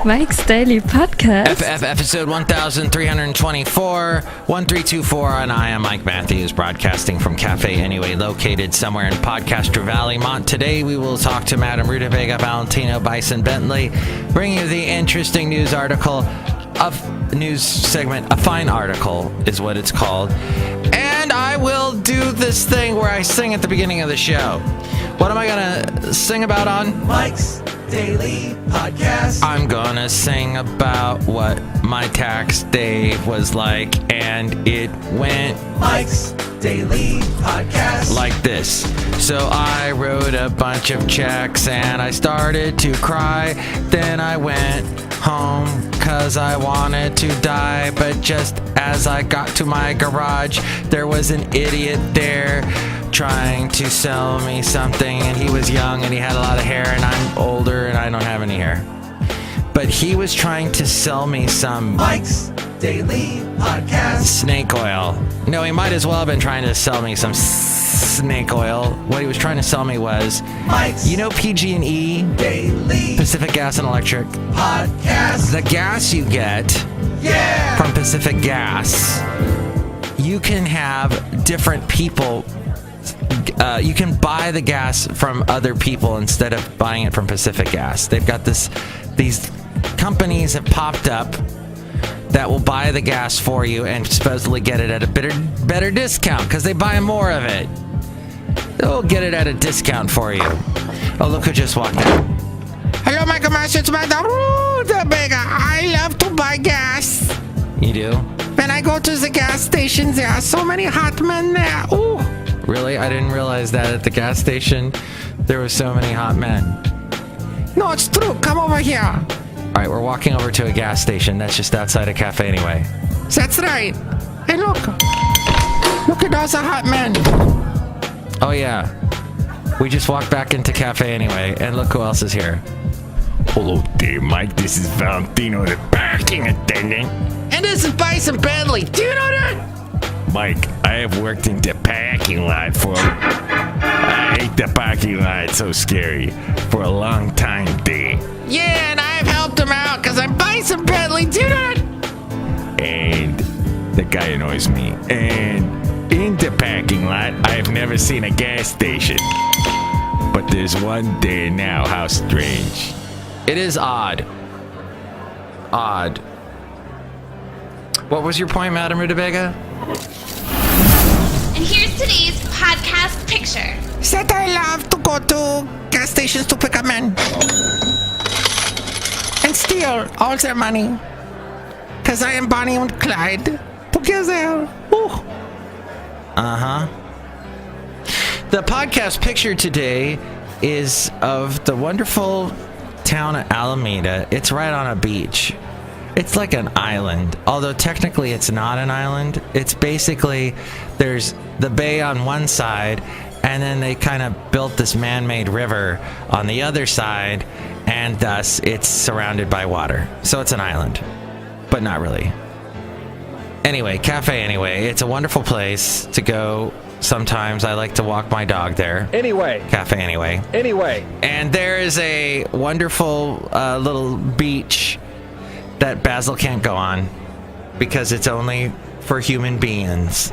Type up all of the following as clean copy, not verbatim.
Mike's Daily Podcast. Episode 1324, 1324, and I am Mike Matthews, broadcasting from Café Anyway, located somewhere in Podcaster Valley, Mont. Today we will talk to Madame Rootabega, Valentino, Bison Bentley, bring you the interesting news article, news segment, a fine article is what it's called, and I will do this thing where I sing at the beginning of the show. What am I gonna sing about on Mike's Daily Podcast? I'm gonna sing about what my tax day was like, and it went Mike's Daily Podcast like this. So I wrote a bunch of checks and I started to cry. Then I went home cause I wanted to die. But just as I got to my garage, there was an idiot there trying to sell me something, and he was young and he had a lot of hair, and I'm older and I don't have any hair. But he was trying to sell me some Mike's Daily Podcast snake oil. No, he might as well have been trying to sell me some snake oil. What he was trying to sell me was, Mike's PG&E, Daily Pacific Gas and Electric Podcast. The gas you get from Pacific Gas, you can have different people. You can buy the gas from other people instead of buying it from Pacific Gas. They've got these companies have popped up that will buy the gas for you and supposedly get it at a better discount because they buy more of it. They'll get it at a discount for you. Oh, look who just walked in. Hello, Michael Master. It's Madame Rootabega. I love to buy gas. You do? When I go to the gas station, there are so many hot men there. Ooh. Really? I didn't realize that at the gas station there were so many hot men. No, it's true. Come over here. All right, we're walking over to a gas station that's just outside of Café Anyway. That's right. Hey, look. Look at all the hot men. Oh, yeah. We just walked back into Café Anyway, and look who else is here. Hello there, Mike. This is Valentino, the parking attendant. And this is Bison Bentley. Do you know that? Mike, I have worked in the parking lot I hate the parking lot, it's so scary, for a long time there. Yeah, and I've helped him out because I'm Bison Bentley. Do you know that? And the guy annoys me. And in the parking lot, I have never seen a gas station. But there's one there now. How strange. It is odd. Odd. What was your point, Madame Rootabega? And here's today's podcast picture. Said I love to go to gas stations to pick up men and steal all their money. Because I am Bonnie and Clyde together. Ooh. Uh-huh. The podcast picture today is of the wonderful town of Alameda. It's right on a beach. It's like an island, although technically it's not an island. It's basically, there's the bay on one side, and then they kind of built this man-made river on the other side, and thus it's surrounded by water. So it's an island, but not really. Anyway, Café Anyway, it's a wonderful place to go. Sometimes I like to walk my dog there. Anyway. Café Anyway. Anyway. And there is a wonderful little beach that Basil can't go on because it's only for human beings.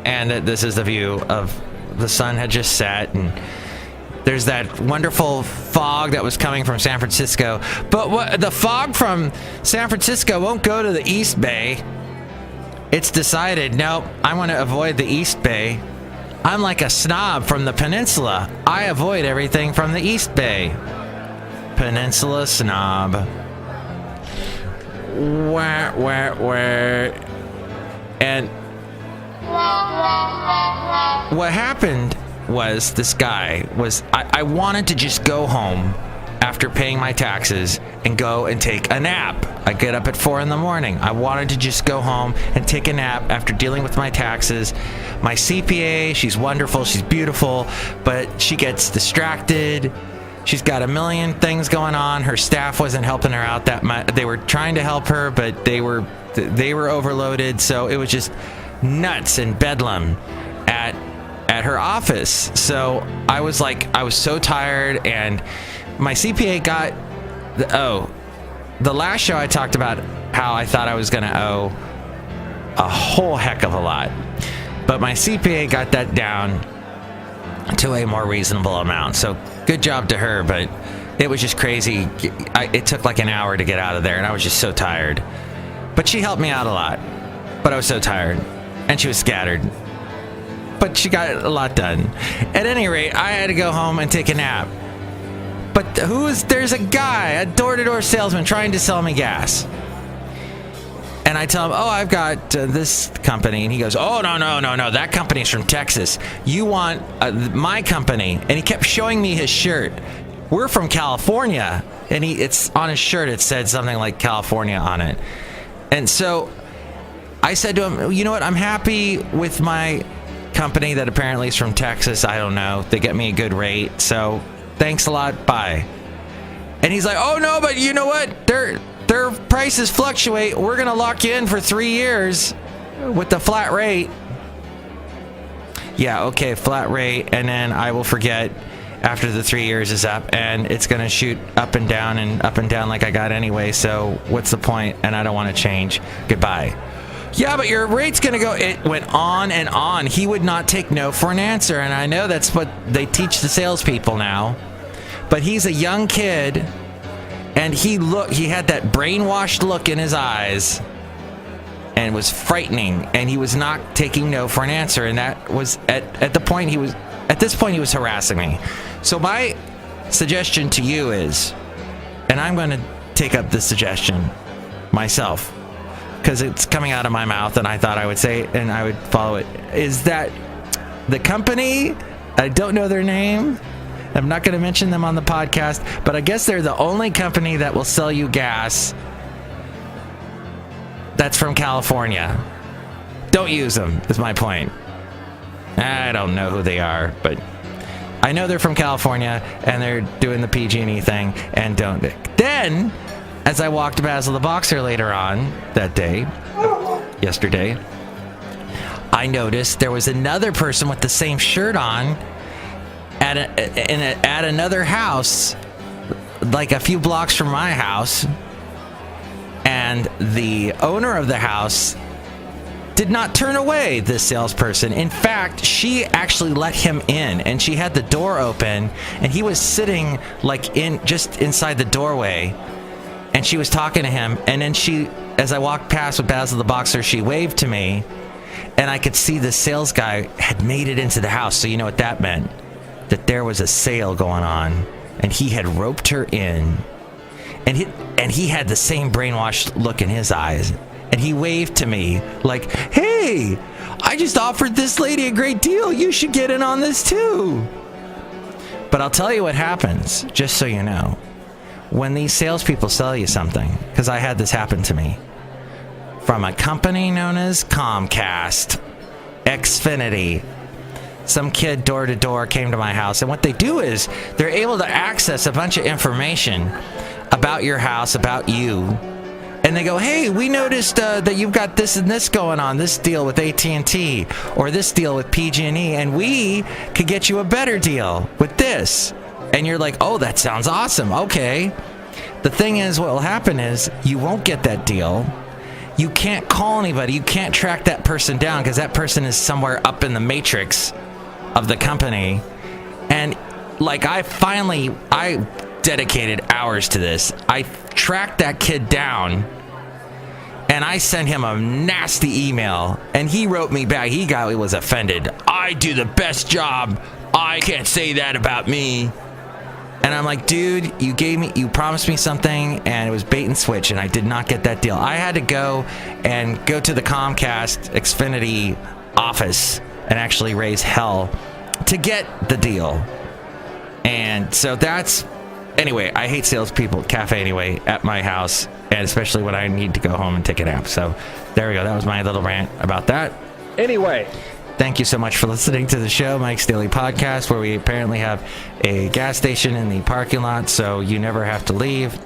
And this is the view of the sun had just set, and there's that wonderful fog that was coming from San Francisco. But the fog from San Francisco won't go to the East Bay. It's decided, nope, I want to avoid the East Bay. I'm like a snob from the peninsula. I avoid everything from the East Bay. Peninsula snob. Where? And what happened was this guy was, I wanted to just go home after paying my taxes and go and take a nap. I get up at 4 a.m. I wanted to just go home and take a nap after dealing with my taxes. My CPA, she's wonderful, she's beautiful, but she gets distracted. She's got a million things going on. Her staff wasn't helping her out that much. They were trying to help her, but they were overloaded. So it was just nuts and bedlam at her office. So I was so tired, and my CPA got the last show I talked about how I thought I was going to owe a whole heck of a lot. But my CPA got that down to a more reasonable amount. So good job to her, but it was just crazy. It took like an hour to get out of there, and I was just so tired. But she helped me out a lot. But I was so tired, and she was scattered. But she got a lot done. At any rate, I had to go home and take a nap. But there's a guy, a door-to-door salesman, trying to sell me gas. And I tell him, oh, I've got this company. And he goes, oh, no. That company's from Texas. You want my company. And he kept showing me his shirt. We're from California. And it's on his shirt, it said something like California on it. And so I said to him, you know what? I'm happy with my company that apparently is from Texas. I don't know. They get me a good rate. So thanks a lot. Bye. And he's like, oh, no, but you know what? Their prices fluctuate. We're going to lock you in for 3 years with the flat rate. Yeah, okay, flat rate. And then I will forget after the 3 years is up, and it's going to shoot up and down like I got anyway. So what's the point? And I don't want to change. Goodbye. Yeah, but your rate's going to go. It went on and on. He would not take no for an answer. And I know that's what they teach the salespeople now. But he's a young kid, and he had that brainwashed look in his eyes, and was frightening, and he was not taking no for an answer. And that was at this point he was harassing me. So my suggestion to you is, and I'm going to take up this suggestion myself, because it's coming out of my mouth and I thought I would say it and I would follow it, is that the company, I don't know their name, I'm not going to mention them on the podcast, but I guess they're the only company that will sell you gas that's from California. Don't use them, is my point. I don't know who they are, but I know they're from California and they're doing the PG&E thing, and don't. Then, as I walked Basil the Boxer later on that day, yesterday, I noticed there was another person with the same shirt on at another house, like a few blocks from my house, and the owner of the house did not turn away this salesperson. In fact, she actually let him in, and she had the door open, and he was sitting like just inside the doorway, and she was talking to him. And then as I walked past with Basil the Boxer, she waved to me, and I could see the sales guy had made it into the house. So you know what that meant? That there was a sale going on, and he had roped her in, and he had the same brainwashed look in his eyes, and he waved to me like, hey, I just offered this lady a great deal. You should get in on this too. But I'll tell you what happens, just so you know. When these salespeople sell you something, because I had this happen to me, from a company known as Comcast, Xfinity, some kid door to door came to my house, and what they do is they're able to access a bunch of information about your house, about you, and they go, hey, we noticed that you've got this and this going on, this deal with AT&T or this deal with PG&E, and we could get you a better deal with this. And you're like, oh, that sounds awesome. Okay. The thing is, what will happen is you won't get that deal. You can't call anybody. You can't track that person down because that person is somewhere up in the matrix of the company. And like I dedicated hours to this. I tracked that kid down, and I sent him a nasty email, and he wrote me back. He was offended. I do the best job. I can't say that about me. And I'm like, dude, you promised me something, and it was bait and switch, and I did not get that deal. I had to go to the Comcast Xfinity office and actually raise hell to get the deal. And so anyway, I hate salespeople at Café Anyway at my house, and especially when I need to go home and take a nap. So there we go. That was my little rant about that. Anyway, thank you so much for listening to the show, Mike's Daily Podcast, where we apparently have a gas station in the parking lot, so you never have to leave.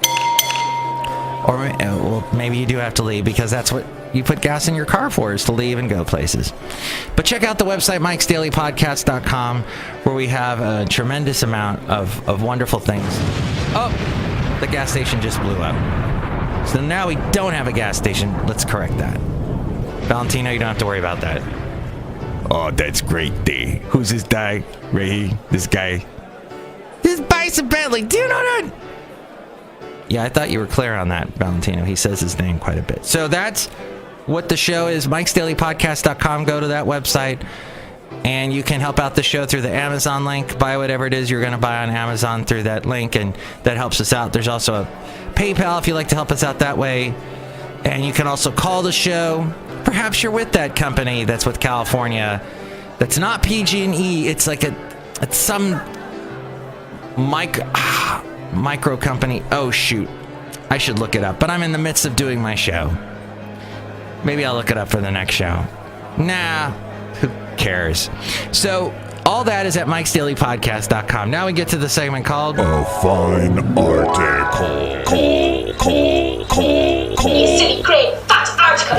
Or well, maybe you do have to leave, because that's what you put gas in your car for, is to leave and go places. But check out the website, mikesdailypodcast.com, where we have a tremendous amount of wonderful things. Oh, the gas station just blew up. So now we don't have a gas station. Let's correct that. Valentino, you don't have to worry about that. Oh, that's great day. Who's this guy? Ray, this guy? This is Bison Bentley. Do you know that? Yeah, I thought you were clear on that, Valentino. He says his name quite a bit. So that's what the show is. Mike'sDailyPodcast.com. Go to that website. And you can help out the show through the Amazon link. Buy whatever it is you're going to buy on Amazon through that link, and that helps us out. There's also a PayPal if you'd like to help us out that way. And you can also call the show. Perhaps you're with that company that's with California. That's not PG&E. It's like it's some micro company. Oh, shoot. I should look it up. But I'm in the midst of doing my show. Maybe I'll look it up for the next show. Nah. Who cares? So, all that is at Mike'sDailyPodcast.com. Now we get to the segment called A Fine Article. You silly great fat article.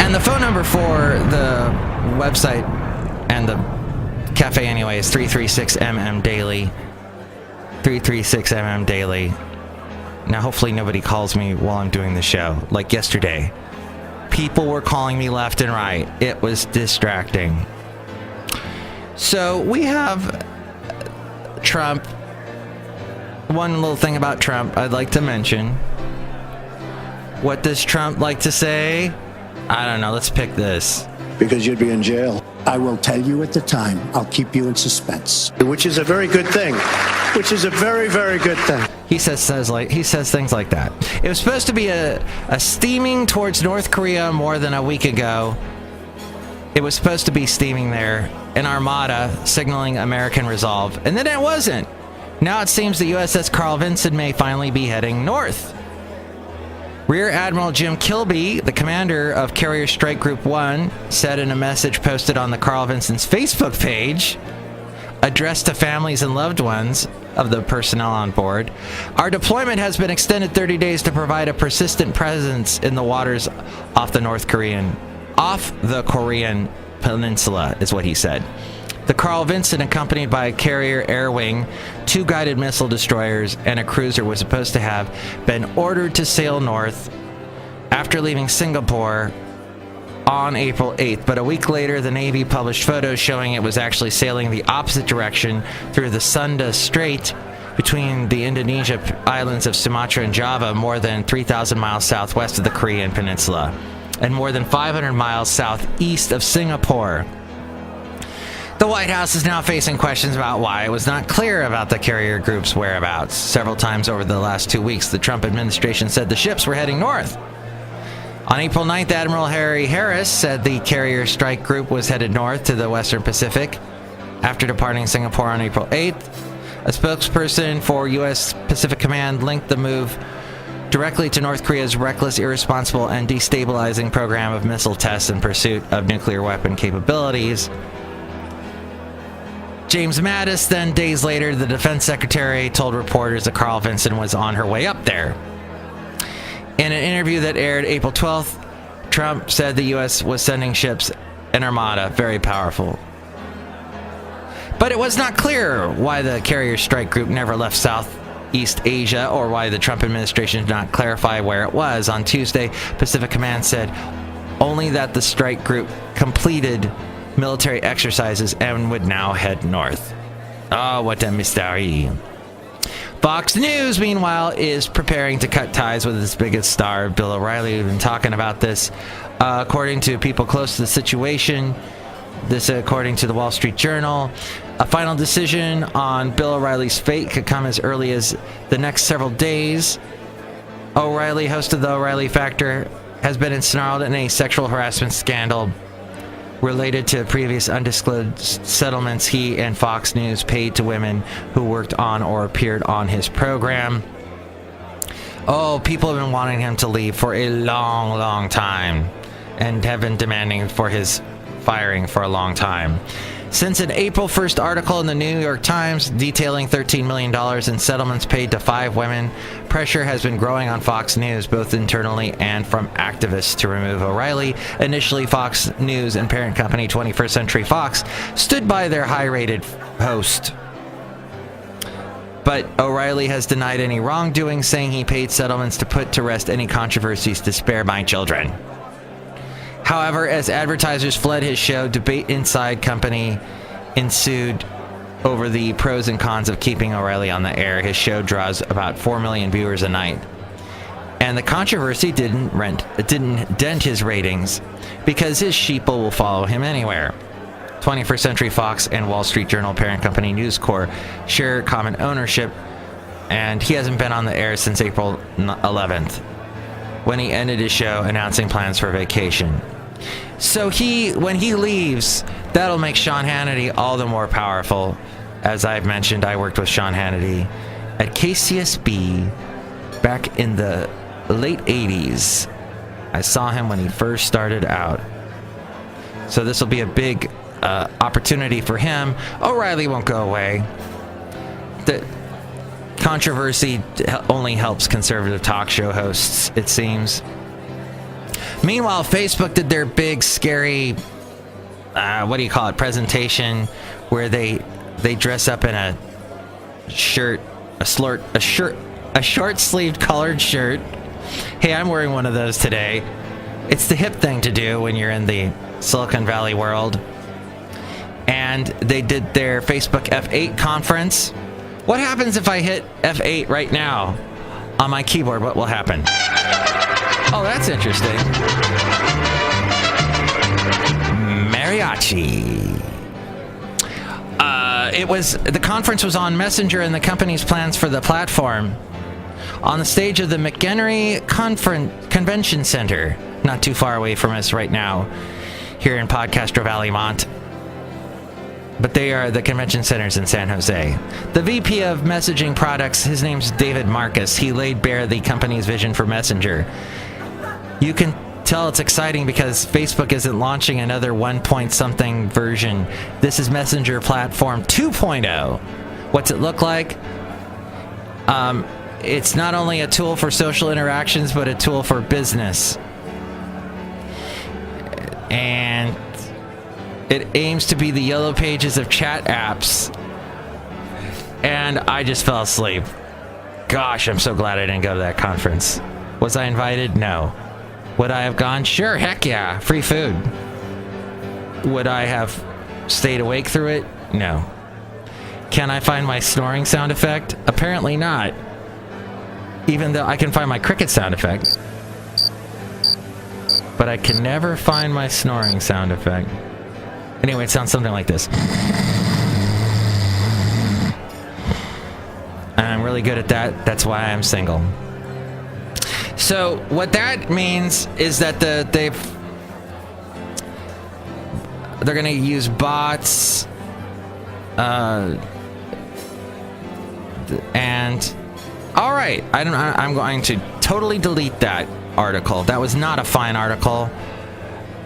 And the phone number for the website and the Café Anyway is 336MM Daily. 336MM Daily. Now, hopefully nobody calls me while I'm doing the show. Like yesterday. People were calling me left and right. It was distracting. So we have Trump. One little thing about Trump I'd like to mention. What does Trump like to say? I don't know. Let's pick this. Because you'd be in jail. I will tell you at the time. I'll keep you in suspense. Which is a very good thing. Which is a very, very good thing. He says things like that. It was supposed to be a steaming towards North Korea more than a week ago. It was supposed to be steaming there, an armada signaling American resolve, and then it wasn't. Now it seems the USS Carl Vinson may finally be heading north. Rear Admiral Jim Kilby, the commander of Carrier Strike Group 1, said in a message posted on the Carl Vinson's Facebook page, addressed to families and loved ones of the personnel on board, our deployment has been extended 30 days to provide a persistent presence in the waters off the Korean peninsula, is what he said. The Carl Vinson, accompanied by a carrier air wing, 2 guided missile destroyers, and a cruiser, was supposed to have been ordered to sail north after leaving Singapore on April 8th. But a week later, the Navy published photos showing it was actually sailing the opposite direction through the Sunda Strait between the Indonesia islands of Sumatra and Java, more than 3,000 miles southwest of the Korean peninsula, and more than 500 miles southeast of Singapore. The White House is now facing questions about why it was not clear about the carrier group's whereabouts. Several times over the last 2 weeks, the Trump administration said the ships were heading north. On April 9th, Admiral Harry Harris said the carrier strike group was headed north to the Western Pacific after departing Singapore on April 8th. A spokesperson for U.S. Pacific Command linked the move directly to North Korea's reckless, irresponsible, and destabilizing program of missile tests in pursuit of nuclear weapon capabilities. James Mattis, then days later, the defense secretary, told reporters that Carl Vinson was on her way up there. In an interview that aired April 12th, Trump said the U.S. was sending ships an armada, very powerful. But it was not clear why the carrier strike group never left Southeast Asia, or why the Trump administration did not clarify where it was. On Tuesday, Pacific Command said only that the strike group completed military exercises and would now head north. Oh, what a mystery. Fox News, meanwhile, is preparing to cut ties with its biggest star, Bill O'Reilly. We've been talking about this. According to people close to the situation, this according to the Wall Street Journal, a final decision on Bill O'Reilly's fate could come as early as the next several days. O'Reilly, host of the O'Reilly Factor, has been ensnarled in a sexual harassment scandal related to previous undisclosed settlements he and Fox News paid to women who worked on or appeared on his program. Oh, people have been wanting him to leave for a long, long time and have been demanding for his firing for a long time. Since an April 1st article in the New York Times detailing $13 million in settlements paid to 5 women, pressure has been growing on Fox News, both internally and from activists, to remove O'Reilly. Initially, Fox News and parent company 21st Century Fox stood by their high-rated host. But O'Reilly has denied any wrongdoing, saying he paid settlements to put to rest any controversies to spare my children. However, as advertisers fled his show, debate inside company ensued over the pros and cons of keeping O'Reilly on the air. His show draws about 4 million viewers a night. And the controversy didn't dent his ratings because his sheeple will follow him anywhere. 21st Century Fox and Wall Street Journal parent company News Corp share common ownership, and he hasn't been on the air since April 11th, when he ended his show announcing plans for vacation. So when he leaves, that'll make Sean Hannity all the more powerful. As I've mentioned, I worked with Sean Hannity at KCSB back in the late 80s. I saw him when he first started out. So this will be a big opportunity for him. O'Reilly won't go away. The controversy only helps conservative talk show hosts, it seems. Meanwhile, Facebook did their big, scary, presentation, where they dress up in a short-sleeved collared shirt. Hey, I'm wearing one of those today. It's the hip thing to do when you're in the Silicon Valley world. And they did their Facebook F8 conference. What happens if I hit F8 right now on my keyboard? What will happen? Oh, that's interesting. Mariachi. The conference was on Messenger and the company's plans for the platform. On the stage of the McHenry Convention Center, not too far away from us right now, here in Podcastro Valley, Mont. But they are the convention centers in San Jose. The VP of messaging products, his name's David Marcus. He laid bare the company's vision for Messenger. You can tell it's exciting because Facebook isn't launching another 1-point-something version. This is Messenger Platform 2.0. What's it look like? It's not only a tool for social interactions, but a tool for business. And it aims to be the yellow pages of chat apps. And I just fell asleep. Gosh, I'm so glad I didn't go to that conference. Was I invited? No. Would I have gone? Sure, heck yeah. Free food. Would I have stayed awake through it? No. Can I find my snoring sound effect? Apparently not. Even though I can find my cricket sound effect. But I can never find my snoring sound effect. Anyway, it sounds something like this. And I'm really good at that. That's why I'm single. So what that means is that they're going to use bots, and all right, I'm going to totally delete that article. That was not a fine article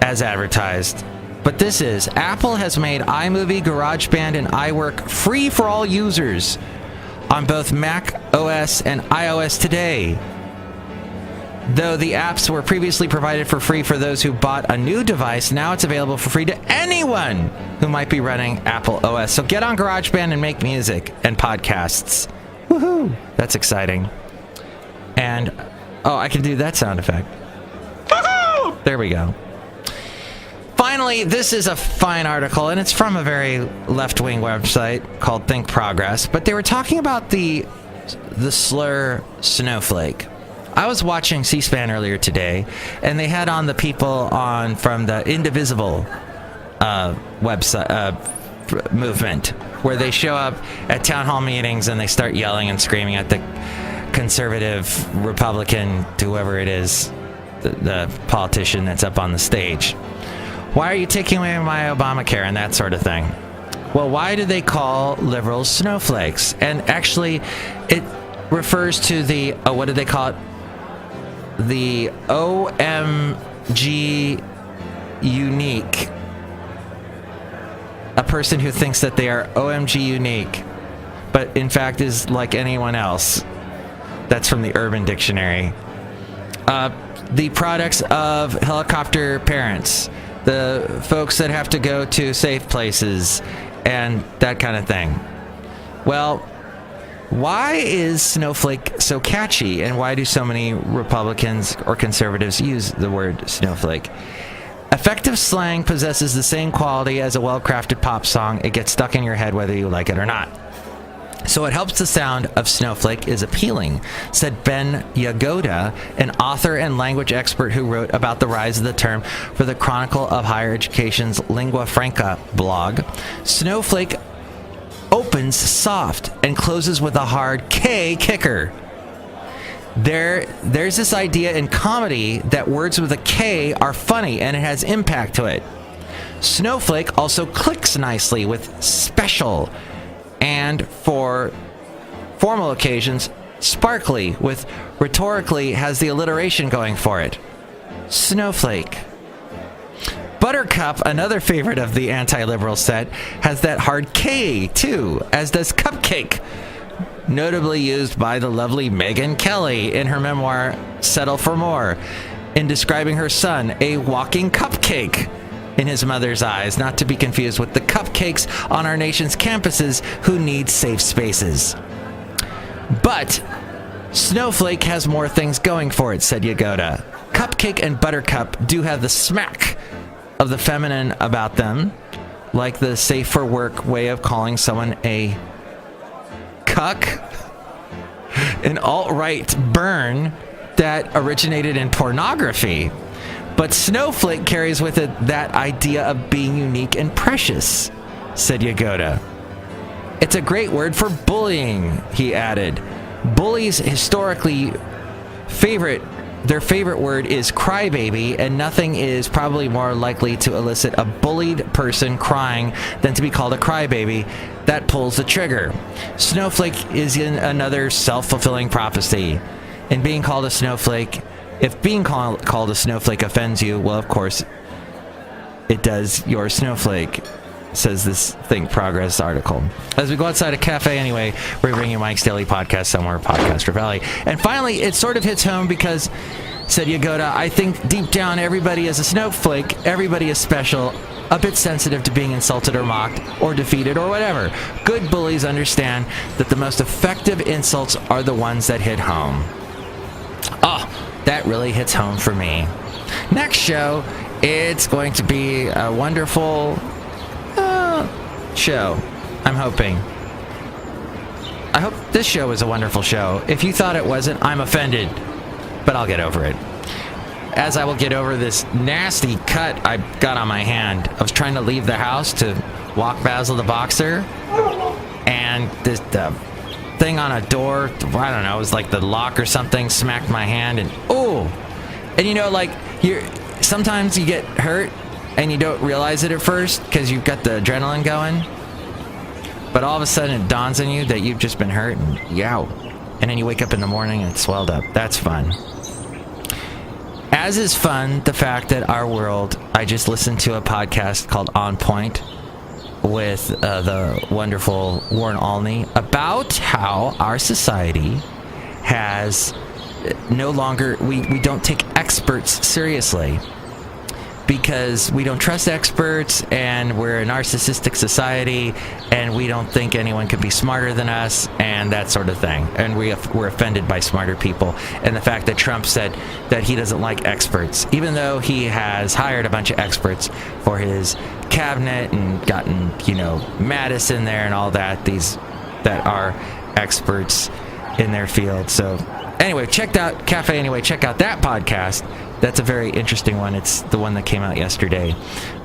as advertised. But this is: Apple has made iMovie, GarageBand, and iWork free for all users on both Mac OS and iOS today. Though the apps were previously provided for free for those who bought a new device, now it's available for free to anyone who might be running Apple OS. So get on GarageBand and make music and podcasts. Woohoo! That's exciting. And, I can do that sound effect. Woohoo! There we go. Finally, this is a fine article, and it's from a very left-wing website called Think Progress, but they were talking about the slur snowflake. I was watching C-SPAN earlier today, and they had on the people from the Indivisible website movement, where they show up at town hall meetings and they start yelling and screaming at the conservative Republican, whoever it is, the politician that's up on the stage. Why are you taking away my Obamacare and that sort of thing? Well, why do they call liberals snowflakes? And actually, it refers to the, what did they call it? The OMG unique. A person who thinks that they are OMG unique, but in fact is like anyone else. That's from the Urban Dictionary. The products of helicopter parents, the folks that have to go to safe places, and that kind of thing. Well, Why is snowflake so catchy, and why do so many Republicans or conservatives use the word snowflake? Effective slang possesses the same quality as a well-crafted pop song. It gets stuck in your head whether you like it or not. So it helps the sound of snowflake is appealing, said Ben Yagoda, an author and language expert who wrote about the rise of the term for the Chronicle of Higher Education's Lingua Franca blog. Snowflake opens soft and closes with a hard K kicker. There's this idea in comedy that words with a K are funny and it has impact to it. Snowflake also clicks nicely with special, and for formal occasions, sparkly, with rhetorically has the alliteration going for it. Snowflake. Buttercup, another favorite of the anti-liberal set, has that hard K too, as does cupcake, notably used by the lovely Megyn Kelly in her memoir, Settle for More, in describing her son, a walking cupcake in his mother's eyes, not to be confused with the cupcakes on our nation's campuses who need safe spaces. But Snowflake has more things going for it, said Yagoda. Cupcake and Buttercup do have the smack of the feminine about them, like the safe for work way of calling someone a cuck, an alt-right burn that originated in pornography. But Snowflake carries with it that idea of being unique and precious, said Yagoda. It's a great word for bullying, he added. Bullies historically their favorite word is crybaby, and nothing is probably more likely to elicit a bullied person crying than to be called a crybaby. That pulls the trigger. Snowflake is in another self-fulfilling prophecy. In being called a snowflake, if being called a snowflake offends you, well, of course, it does your snowflake, says this Think Progress article. As we go outside of Café Anyway, we're bringing you Mike's Daily Podcast, somewhere Podcaster Valley. And finally, it sort of hits home because, said Yagoda, I think deep down everybody is a snowflake, everybody is special, a bit sensitive to being insulted or mocked or defeated or whatever. Good bullies understand that the most effective insults are the ones that hit home. Oh, that really hits home for me. Next show, it's going to be a wonderful show. I'm hoping. I hope this show is a wonderful show. If you thought it wasn't, I'm offended. But I'll get over it. As I will get over this nasty cut I got on my hand. I was trying to leave the house to walk Basil the Boxer. And this thing on a door, I don't know, it was like the lock or something, smacked my hand. And and you know, like, sometimes you get hurt and you don't realize it at first because you've got the adrenaline going, but all of a sudden it dawns on you that you've just been hurt, and yow, and then you wake up in the morning and it's swelled up. That's fun. As is fun the fact that our world, I just listened to a podcast called On Point with the wonderful Warren Alney about how our society has no longer, we don't take experts seriously because we don't trust experts, and we're a narcissistic society, and we don't think anyone could be smarter than us, and that sort of thing. And we're offended by smarter people. And the fact that Trump said that he doesn't like experts, even though he has hired a bunch of experts for his cabinet and gotten, Mattis in there and all that, these that are experts in their field. So anyway, check out Café Anyway. Check out that podcast. That's a very interesting one. It's the one that came out yesterday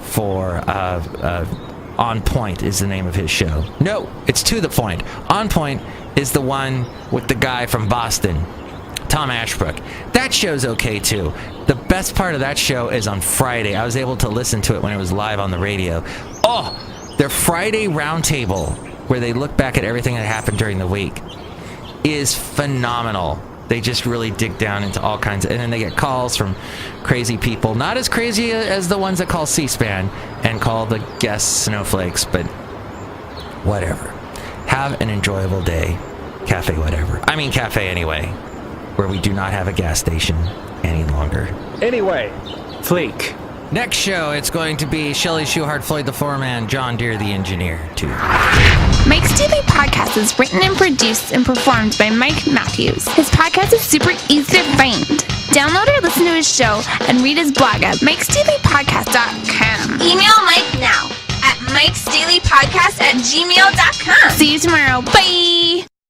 for On Point is the name of his show. No, it's To The Point. On Point is the one with the guy from Boston, Tom Ashbrook. That show's okay too. The best part of that show is on Friday. I was able to listen to it when it was live on the radio. Oh, their Friday roundtable, where they look back at everything that happened during the week, is phenomenal. They just really dig down into all kinds of, and then they get calls from crazy people. Not as crazy as the ones that call C-SPAN and call the guests snowflakes, but whatever. Have an enjoyable day. Café Anyway, where we do not have a gas station any longer. Anyway, Flake, Next show, it's going to be Chely Shoehart, Floyd the Floorman, John Deere the engineer, too. Mike's Daily Podcast is written and produced and performed by Mike Matthews. His podcast is super easy to find. Download or listen to his show and read his blog at mikesdailypodcast.com. Email Mike now at mikesdailypodcast@gmail.com. See you tomorrow. Bye!